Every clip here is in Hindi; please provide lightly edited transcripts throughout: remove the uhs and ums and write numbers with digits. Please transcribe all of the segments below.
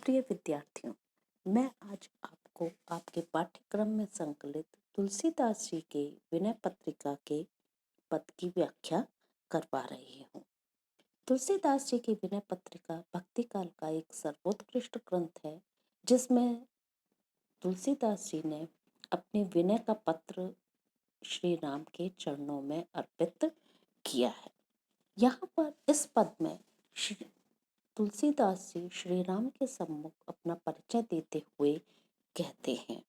प्रिय विद्यार्थियों, मैं आज आपको आपके पाठ्यक्रम में संकलित तुलसीदास जी के विनय पत्रिका के पद की व्याख्या करवा रही हूँ। तुलसीदास जी की विनय पत्रिका भक्ति काल का एक सर्वोत्कृष्ट ग्रंथ है, जिसमें तुलसीदास जी ने अपने विनय का पत्र श्री राम के चरणों में अर्पित किया है। यहाँ पर इस पद में श्री तुलसीदास जी श्री राम के सम्मुख अपना परिचय देते हुए कहते हैं,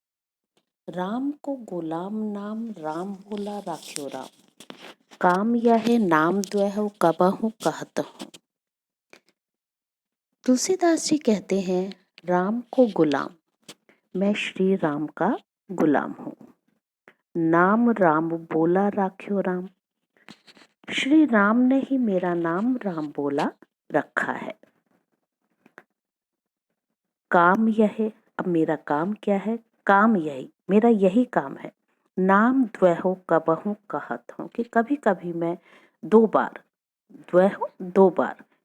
राम को गुलाम नाम राम बोला राख्यो राम, काम यह है नाम द्वह कबहु कहत हूँ। तुलसीदास जी कहते हैं, राम को गुलाम, मैं श्री राम का गुलाम हूँ। नाम राम बोला राख्यो राम, श्री राम ने ही मेरा नाम राम बोला रखा है। काम यह है, अब मेरा काम क्या है? काम यही, मेरा यही काम है। नाम द्वहो कबहु कहत हूँ, कि कभी कभी मैं दो बार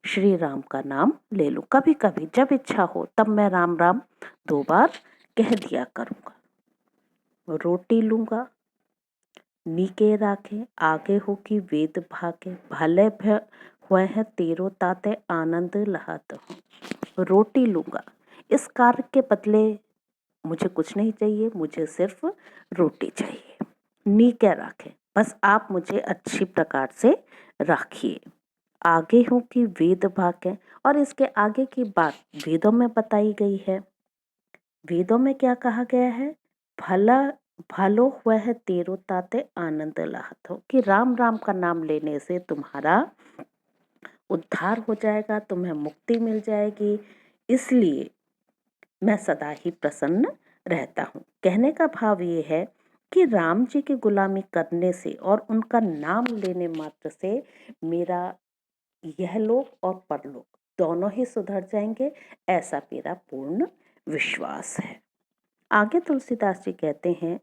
श्री राम का नाम ले लूं। कभी कभी जब इच्छा हो तब मैं राम राम 2 बार कह दिया करूंगा। रोटी लूंगा नीके राखे, आगे हो कि वेद भागे, भले हुए है तेरो ताते आनंद लहत हूँ। रोटी लूंगा, इस कार्य के बदले मुझे कुछ नहीं चाहिए, मुझे सिर्फ रोटी चाहिए। नीके राखे, बस आप मुझे अच्छी प्रकार से रखिए। आगे हूँ कि वेद भागे, और इसके आगे की बात वेदों में बताई गई है। वेदों में क्या कहा गया है? भलो हुआ है तेरो ताते आनंद लाहत हो, कि राम राम का नाम लेने से तुम्हारा उद्धार हो जाएगा, तुम्हें मुक्ति मिल जाएगी, इसलिए मैं सदा ही प्रसन्न रहता हूँ। कहने का भाव ये है कि राम जी की गुलामी करने से और उनका नाम लेने मात्र से मेरा यह लोक और परलोक दोनों ही सुधर जाएंगे, ऐसा मेरा पूर्ण विश्वास है। आगे तुलसीदास जी कहते हैं,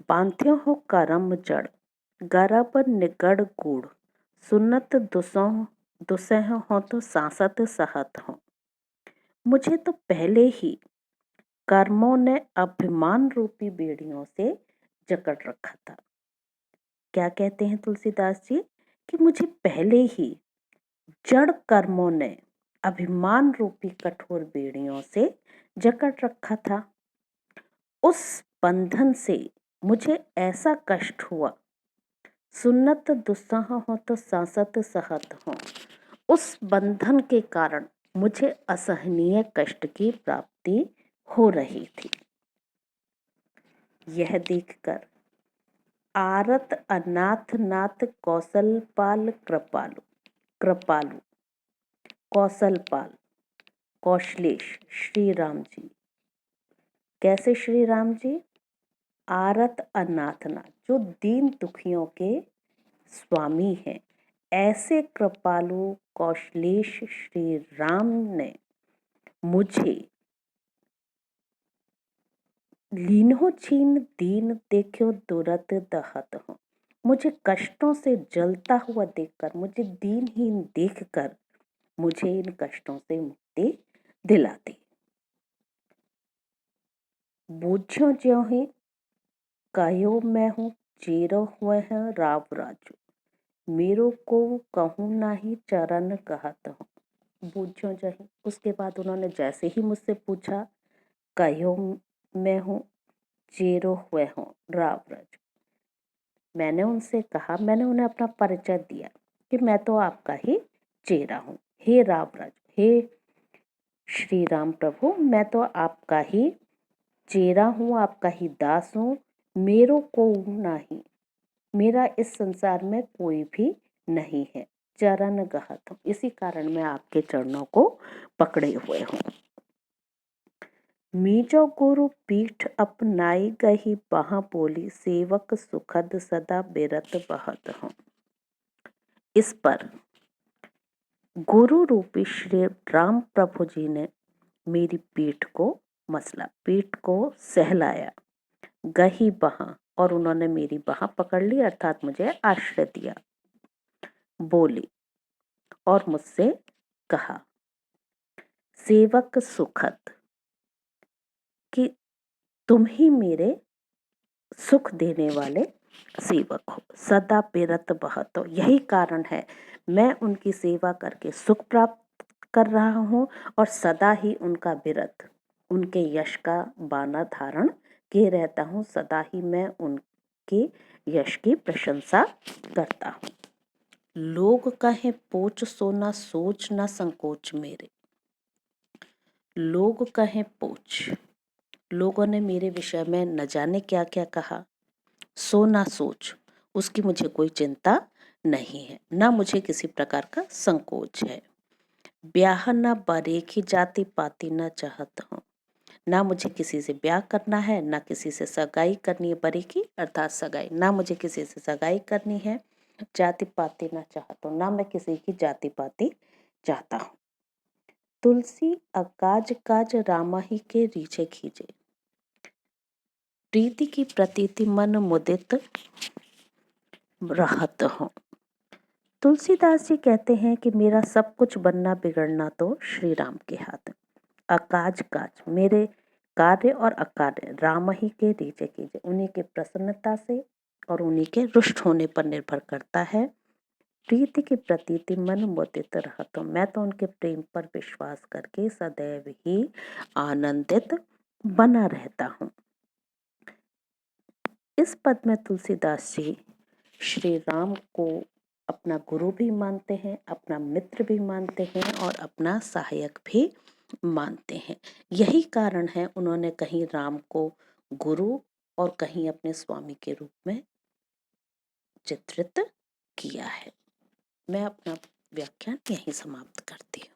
बांध्यो हो करम जड़, गरब निगड़ गूढ़, सुन्नत दुसह हो तो सांसत सहत हो। मुझे तो पहले ही कर्मों ने अभिमान रूपी बेड़ियों से जकड़ रखा था। क्या कहते हैं तुलसीदास जी? कि मुझे पहले ही जड़ कर्मों ने अभिमान रूपी कठोर बेड़ियों से जकड़ रखा था। उस बंधन से मुझे ऐसा कष्ट हुआ, सुन्नत दुस्सह हो तो सांसत सहत हो। उस बंधन के कारण मुझे असहनीय कष्ट की प्राप्ति हो रही थी। यह देखकर आरत अनाथ नाथ कौशलपाल कृपालु कौशलपाल कौशलेश श्री राम जी। कैसे श्री राम जी? आरत अनाथनाथ, जो दीन दुखियों के स्वामी हैं, ऐसे कृपालु कौशलेश श्री राम ने मुझे लीन्हो छीन दीन देखो दुरत दहत हो, मुझे कष्टों से जलता हुआ देखकर, मुझे दीनहीन देखकर मुझे इन कष्टों से मुक्ति दिला दी। बूझो ज्यों ही कहो मैं हूँ चेरो हुए हैं राव राजू, मेरो को कहूँ नाही चरण कहत हूँ। बूझो जही, उसके बाद उन्होंने जैसे ही मुझसे पूछा, कहो मैं हूँ चेरो हुए हूँ राव राजू, मैंने उनसे कहा, मैंने उन्हें अपना परिचय दिया कि मैं तो आपका ही चेहरा हूँ। हे राव राजू, हे श्री राम प्रभु, मैं तो आपका ही चेहरा हूँ, आपका ही दास हूँ, मेरो को नहीं, मेरा इस संसार में कोई भी नहीं है। चरण गहत हूँ, इसी कारण मैं आपके चरणों को पकड़े हुए हूँ। मीजो गुरु पीठ अपनाई गही बहा बोली, सेवक सुखद सदा बिरत बहत हूँ। इस पर गुरु रूपी श्री राम प्रभु जी ने मेरी पीठ को मसला, पीठ को सहलाया, गही बहा, और उन्होंने मेरी बाह पकड़ ली, अर्थात मुझे आश्रय दिया। बोली, और मुझसे कहा, सेवक सुखद, तुम ही मेरे सुख देने वाले सेवक हो, सदा बिरत बहत हो। यही कारण है मैं उनकी सेवा करके सुख प्राप्त कर रहा हूँ और सदा ही उनका बिरत, उनके यश का बाना धारण किए रहता हूँ। सदा ही मैं उनके यश की प्रशंसा करता हूँ। लोग कहें पोच सो ना सोच ना संकोच मेरे। लोग कहें पोच, लोगों ने मेरे विषय में न जाने क्या क्या कहा। सो ना सोच, उसकी मुझे कोई चिंता नहीं है, ना मुझे किसी प्रकार का संकोच है। ब्याह न बरेखी जाति पाति न चाहत हूँ, ना मुझे किसी से ब्याह करना है, ना किसी से सगाई करनी है। बरेखी अर्थात सगाई, ना मुझे किसी से सगाई करनी है। जाति पाति न चाहत हूँ, ना मैं किसी की जाति पाति चाहता हूँ। तुलसी अकाज काज रामा ही के रीछे खींचे, प्रीति की प्रतीति मन मुदित रहत हूँ। तुलसीदास जी कहते हैं कि मेरा सब कुछ बनना बिगड़ना तो श्री राम के हाथ है। अकाज काज, मेरे कार्य और अकार्य राम ही के रीचे कीजिए, उन्हीं के प्रसन्नता से और उन्हीं के रुष्ट होने पर निर्भर करता है। प्रीति की प्रतीति मन मुदित रहत हूँ, मैं तो उनके प्रेम पर विश्वास करके सदैव ही आनंदित बना रहता हूँ। इस पद में तुलसीदास जी श्री राम को अपना गुरु भी मानते हैं, अपना मित्र भी मानते हैं और अपना सहायक भी मानते हैं। यही कारण है उन्होंने कहीं राम को गुरु और कहीं अपने स्वामी के रूप में चित्रित किया है। मैं अपना व्याख्यान यहीं समाप्त करती हूँ।